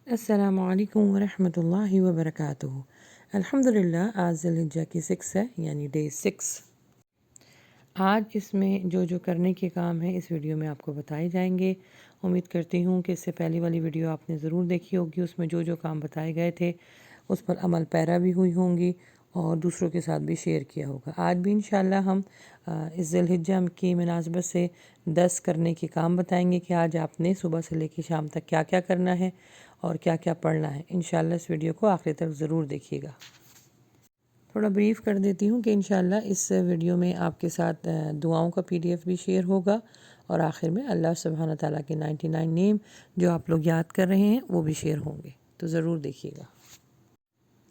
السلام علیکم ورحمۃ اللہ وبرکاتہ۔ الحمدللہ آج ذی الحجہ کی 6 ہے، یعنی ڈے 6۔ آج اس میں جو کرنے کے کام ہیں اس ویڈیو میں آپ کو بتائے جائیں گے۔ امید کرتی ہوں کہ اس سے پہلی والی ویڈیو آپ نے ضرور دیکھی ہوگی، اس میں جو کام بتائے گئے تھے اس پر عمل پیرا بھی ہوئی ہوں گی اور دوسروں کے ساتھ بھی شیئر کیا ہوگا۔ آج بھی انشاءاللہ ہم اس ذی الحجہ کی مناسبت سے 10 کرنے کے کام بتائیں گے کہ آج آپ نے صبح سے لے کے شام تک کیا کیا کرنا ہے اور کیا کیا پڑھنا ہے۔ انشاءاللہ اس ویڈیو کو آخر تک ضرور دیکھیے گا۔ تھوڑا بریف کر دیتی ہوں کہ انشاءاللہ اس ویڈیو میں آپ کے ساتھ دعاؤں کا PDF بھی شیئر ہوگا اور آخر میں اللہ سبحانہ تعالیٰ کے 99 نیم جو آپ لوگ یاد کر رہے ہیں وہ بھی شیئر ہوں گے، تو ضرور دیکھیے گا۔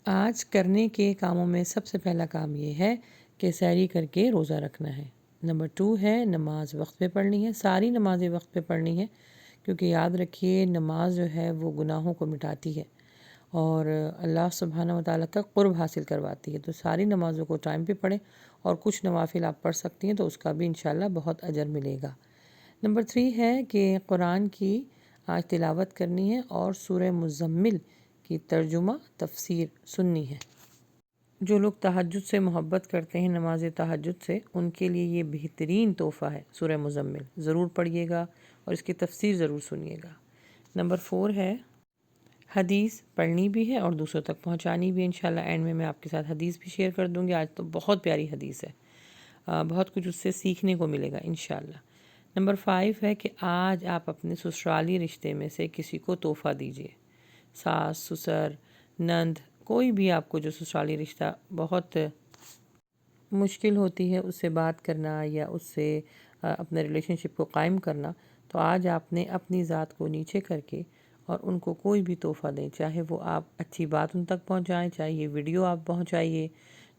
آج کرنے کے کاموں میں سب سے پہلا کام یہ ہے کہ سحری کر کے روزہ رکھنا ہے۔ نمبر 2 ہے نماز وقت پہ پڑھنی ہے، ساری نمازیں وقت پہ پڑھنی ہے، کیونکہ یاد رکھیے نماز جو ہے وہ گناہوں کو مٹاتی ہے اور اللہ سبحانہ وتعالیٰ کا قرب حاصل کرواتی ہے، تو ساری نمازوں کو ٹائم پہ پڑھیں اور کچھ نوافل آپ پڑھ سکتی ہیں تو اس کا بھی انشاءاللہ بہت اجر ملے گا۔ نمبر 3 ہے کہ قرآن کی آج تلاوت کرنی ہے اور سورہ مزمل کی ترجمہ تفسیر سننی ہے۔ جو لوگ تہجد سے محبت کرتے ہیں، نماز تہجد سے، ان کے لیے یہ بہترین تحفہ ہے سورہ مزمل، ضرور پڑھیے گا اور اس کی تفسیر ضرور سنیے گا۔ نمبر 4 ہے حدیث پڑھنی بھی ہے اور دوسروں تک پہنچانی بھی۔ انشاءاللہ اینڈ میں آپ کے ساتھ حدیث بھی شیئر کر دوں گی۔ آج تو بہت پیاری حدیث ہے، بہت کچھ اس سے سیکھنے کو ملے گا انشاءاللہ۔ نمبر 5 ہے کہ آج آپ اپنے سسرالی رشتے میں سے کسی کو تحفہ دیجیے، ساس، سسر، نند، کوئی بھی آپ کو جو سسرالی رشتہ بہت مشکل ہوتی ہے اس سے بات کرنا یا اس سے اپنے ریلیشن شپ کو قائم کرنا، تو آج آپ نے اپنی ذات کو نیچے کر کے اور ان کو کوئی بھی تحفہ دیں، چاہے وہ آپ اچھی بات ان تک پہنچائیں، چاہے یہ ویڈیو آپ پہنچائیے،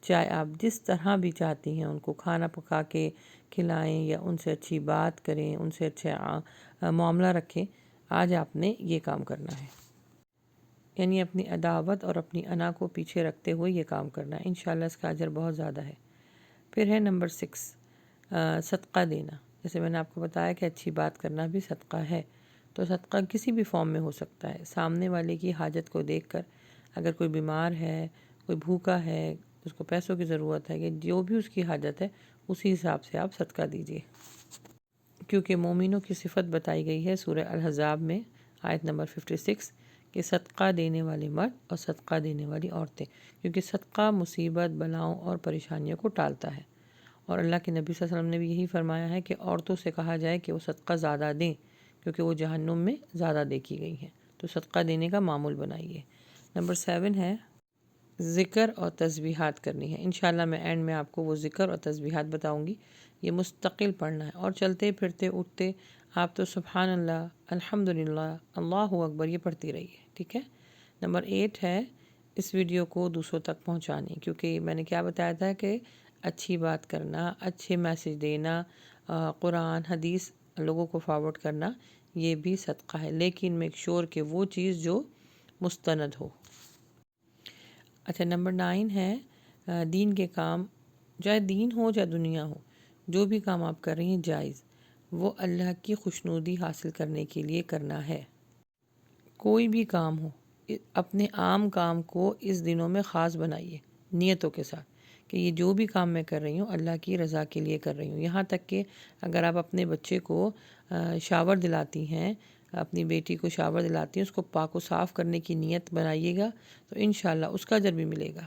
چاہے آپ جس طرح بھی چاہتی ہیں ان کو کھانا پکا کے کھلائیں یا ان سے اچھی بات کریں، ان سے اچھا معاملہ رکھیں۔ آج آپ نے یہ کام کرنا ہے، یعنی اپنی عداوت اور اپنی انا کو پیچھے رکھتے ہوئے یہ کام کرنا ہے، انشاءاللہ اس کا اجر بہت زیادہ ہے۔ پھر ہے نمبر 6 صدقہ دینا۔ جیسے میں نے آپ کو بتایا کہ اچھی بات کرنا بھی صدقہ ہے، تو صدقہ کسی بھی فارم میں ہو سکتا ہے۔ سامنے والے کی حاجت کو دیکھ کر، اگر کوئی بیمار ہے، کوئی بھوکا ہے، اس کو پیسوں کی ضرورت ہے، کہ جو بھی اس کی حاجت ہے اسی حساب سے آپ صدقہ دیجیے، کیونکہ مومنوں کی صفت بتائی گئی ہے سورہ الاحزاب میں آیت نمبر 56 کہ صدقہ دینے والے مرد اور صدقہ دینے والی عورتیں، کیونکہ صدقہ مصیبت، بلاؤں اور پریشانیوں کو ٹالتا ہے، اور اللہ کے نبی صلی اللہ علیہ وسلم نے بھی یہی فرمایا ہے کہ عورتوں سے کہا جائے کہ وہ صدقہ زیادہ دیں کیونکہ وہ جہنم میں زیادہ دیکھی گئی ہیں، تو صدقہ دینے کا معمول بنائیے۔ نمبر 7 ہے ذکر اور تسبیحات کرنی ہے۔ انشاءاللہ میں اینڈ میں آپ کو وہ ذکر اور تسبیحات بتاؤں گی، یہ مستقل پڑھنا ہے، اور چلتے پھرتے اٹھتے آپ تو سبحان اللہ، الحمدللہ، اللہ اکبر یہ پڑھتی رہیے، ٹھیک ہے۔ نمبر 8 ہے اس ویڈیو کو دوسروں تک پہنچانی، کیونکہ میں نے کیا بتایا تھا کہ اچھی بات کرنا، اچھے میسج دینا، قرآن حدیث لوگوں کو فارورڈ کرنا، یہ بھی صدقہ ہے، لیکن میک شور کہ وہ چیز جو مستند ہو۔ اچھا، نمبر 9 ہے دین کے کام، چاہے دین ہو چاہے دنیا ہو، جو بھی کام آپ کر رہی ہیں جائز، وہ اللہ کی خوشنودی حاصل کرنے کے لیے کرنا ہے۔ کوئی بھی کام ہو، اپنے عام کام کو اس دنوں میں خاص بنائیے نیتوں کے ساتھ کہ یہ جو بھی کام میں کر رہی ہوں اللہ کی رضا کے لیے کر رہی ہوں۔ یہاں تک کہ اگر آپ اپنے بچے کو شاور دلاتی ہیں، اپنی بیٹی کو شاور دلاتی ہیں، اس کو پاک و صاف کرنے کی نیت بنائیے گا تو انشاءاللہ اس کا اجر بھی ملے گا۔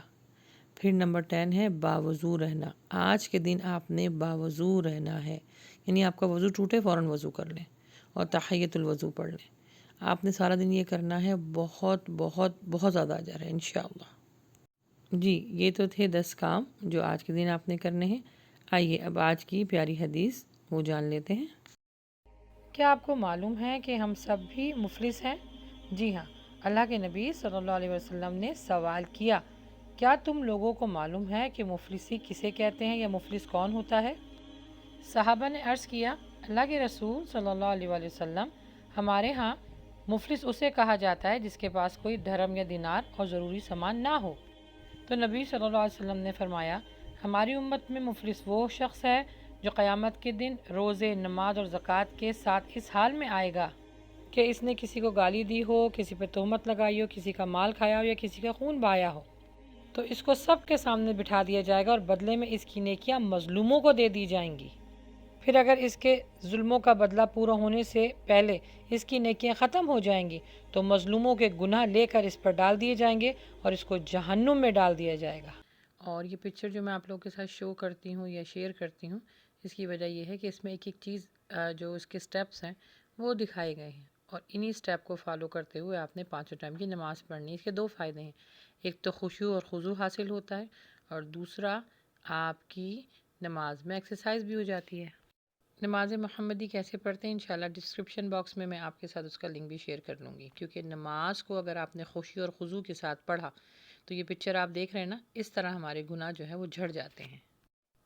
پھر نمبر 10 ہے باوضو رہنا۔ آج کے دن آپ نے باوضو رہنا ہے، یعنی آپ کا وضو ٹوٹے فوراً وضو کر لیں اور تحیۃ الوضو پڑھ لیں۔ آپ نے سارا دن یہ کرنا ہے، بہت بہت بہت زیادہ اجر ہے انشاءاللہ۔ جی، یہ تو تھے 10 کام جو آج کے دن آپ نے کرنے ہیں۔ آئیے اب آج کی پیاری حدیث وہ جان لیتے ہیں۔ کیا آپ کو معلوم ہے کہ ہم سب بھی مفلس ہیں؟ جی ہاں، اللہ کے نبی صلی اللہ علیہ وسلم نے سوال کیا، کیا تم لوگوں کو معلوم ہے کہ مفلسی کسے کہتے ہیں یا مفلس کون ہوتا ہے؟ صحابہ نے عرض کیا، اللہ کے رسول صلی اللہ علیہ وسلم، ہمارے ہاں مفلس اسے کہا جاتا ہے جس کے پاس کوئی درہم یا دینار اور ضروری سامان نہ ہو۔ تو نبی صلی اللہ علیہ وسلم نے فرمایا، ہماری امت میں مفلس وہ شخص ہے جو قیامت کے دن روزے، نماز اور زکوٰۃ کے ساتھ اس حال میں آئے گا کہ اس نے کسی کو گالی دی ہو، کسی پہ تہمت لگائی ہو، کسی کا مال کھایا ہو یا کسی کا خون بہایا ہو، تو اس کو سب کے سامنے بٹھا دیا جائے گا اور بدلے میں اس کی نیکیاں مظلوموں کو دے دی جائیں گی۔ پھر اگر اس کے ظلموں کا بدلہ پورا ہونے سے پہلے اس کی نیکیاں ختم ہو جائیں گی تو مظلوموں کے گناہ لے کر اس پر ڈال دیے جائیں گے اور اس کو جہنم میں ڈال دیا جائے گا۔ اور یہ پکچر جو میں آپ لوگوں کے ساتھ شو کرتی ہوں یا شیئر کرتی ہوں، اس کی وجہ یہ ہے کہ اس میں ایک ایک چیز جو اس کے سٹیپس ہیں وہ دکھائے گئے ہیں، اور انہی سٹیپ کو فالو کرتے ہوئے آپ نے 5 ٹائم کی نماز پڑھنی ہے۔ اس کے 2 فائدے ہیں، ایک تو خشوع اور خضوع حاصل ہوتا ہے، اور دوسرا آپ کی نماز میں ایکسرسائز بھی ہو جاتی ہے۔ نماز محمدی کیسے پڑھتے ہیں انشاءاللہ ڈسکرپشن باکس میں آپ کے ساتھ اس کا لنک بھی شیئر کر لوں گی، کیونکہ نماز کو اگر آپ نے خشوع اور خضوع کے ساتھ پڑھا تو یہ پکچر آپ دیکھ رہے ہیں نا، اس طرح ہمارے گناہ جو ہے وہ جھڑ جاتے ہیں۔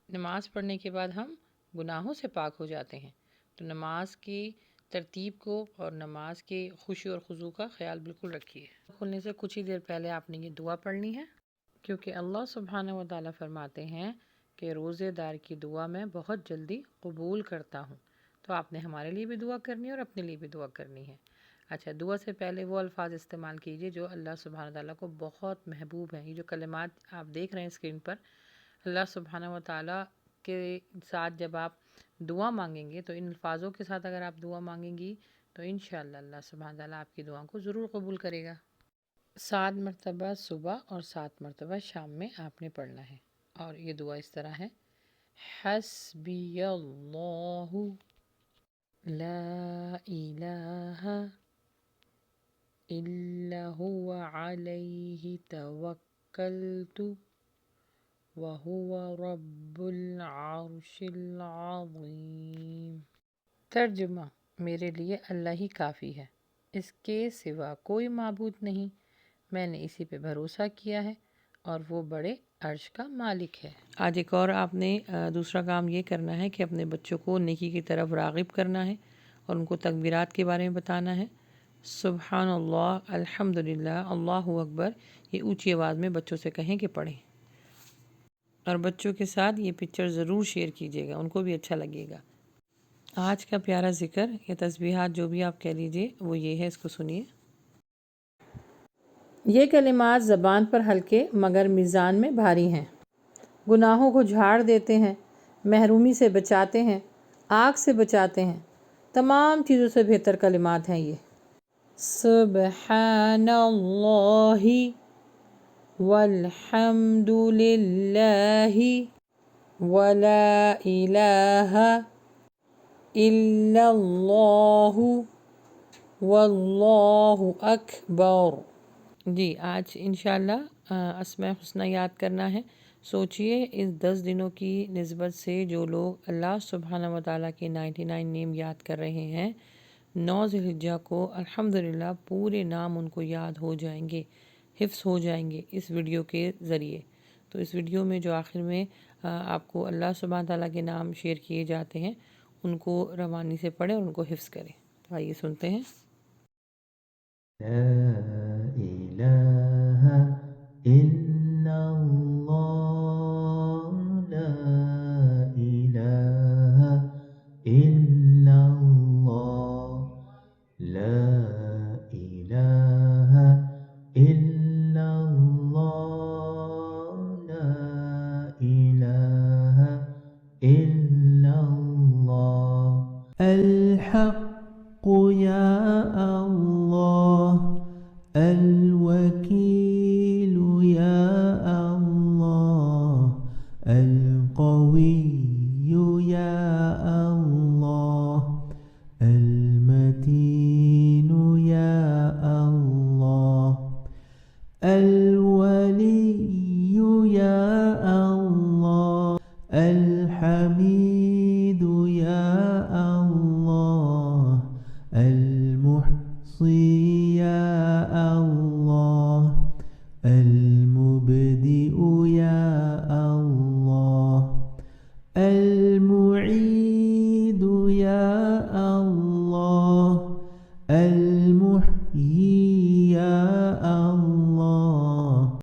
نماز پڑھنے کے بعد ہم گناہوں سے پاک ہو جاتے ہیں، تو نماز کی ترتیب کو اور نماز کے خشوع اور خضوع کا خیال بالکل رکھیے۔ کھلنے سے کچھ ہی دیر پہلے آپ نے یہ دعا پڑھنی ہے، کیونکہ اللہ سبحانہ و تعالیٰ فرماتے ہیں کہ روزے دار کی دعا میں بہت جلدی قبول کرتا ہوں، تو آپ نے ہمارے لیے بھی دعا کرنی ہے اور اپنے لیے بھی دعا کرنی ہے۔ اچھا، دعا سے پہلے وہ الفاظ استعمال کیجئے جو اللہ سبحانہ تعالیٰ کو بہت محبوب ہیں۔ یہ جو کلمات آپ دیکھ رہے ہیں اسکرین پر، اللہ سبحانہ و تعالیٰ کے ساتھ جب آپ دعا مانگیں گے تو ان الفاظوں کے ساتھ اگر آپ دعا مانگیں گی تو انشاءاللہ اللہ سبحانہ تعالیٰ آپ کی دعا کو ضرور قبول کرے گا۔ 7 مرتبہ صبح اور 7 مرتبہ شام میں آپ نے پڑھنا ہے، اور یہ دعا اس طرح ہے: حسبی اللہ لا الہ الا هو علیہ توکلت وهو رب العرش العظیم۔ ترجمہ: میرے لیے اللہ ہی کافی ہے، اس کے سوا کوئی معبود نہیں، میں نے اسی پہ بھروسہ کیا ہے اور وہ بڑے عرش کا مالک ہے۔ آج ایک اور آپ نے دوسرا کام یہ کرنا ہے کہ اپنے بچوں کو نیکی کی طرف راغب کرنا ہے اور ان کو تکبیرات کے بارے میں بتانا ہے۔ سبحان اللہ، الحمدللہ، اللہ اکبر، یہ اونچی آواز میں بچوں سے کہیں کہ پڑھیں، اور بچوں کے ساتھ یہ پکچر ضرور شیئر کیجیے گا، ان کو بھی اچھا لگے گا۔ آج کا پیارا ذکر یا تسبیحات جو بھی آپ کہہ لیجئے وہ یہ ہے، اس کو سنیے۔ یہ کلمات زبان پر ہلکے مگر میزان میں بھاری ہیں، گناہوں کو جھاڑ دیتے ہیں، محرومی سے بچاتے ہیں، آگ سے بچاتے ہیں، تمام چیزوں سے بہتر کلمات ہیں یہ۔ سبحان اللہ والحمد للہ ولا الہ الا اللہ واللہ اکبر۔ جی، آج انشاءاللہ اسماء حسنہ یاد کرنا ہے۔ سوچئے اس 10 دنوں کی نسبت سے جو لوگ اللہ سبحانہ و تعالیٰ کے 99 نیم یاد کر رہے ہیں، 9 ذی الحجہ کو الحمدللہ پورے نام ان کو یاد ہو جائیں گے، حفظ ہو جائیں گے اس ویڈیو کے ذریعے۔ تو اس ویڈیو میں جو آخر میں آپ کو اللہ سبحانہ تعالیٰ کے نام شیئر کیے جاتے ہیں، ان کو روانی سے پڑھیں اور ان کو حفظ کریں۔ تو آئیے سنتے ہیں۔ لا إله إلا الله لا إله إلا الله لا إله إلا الله لا إله إلا الله الحق يا الله الوكيل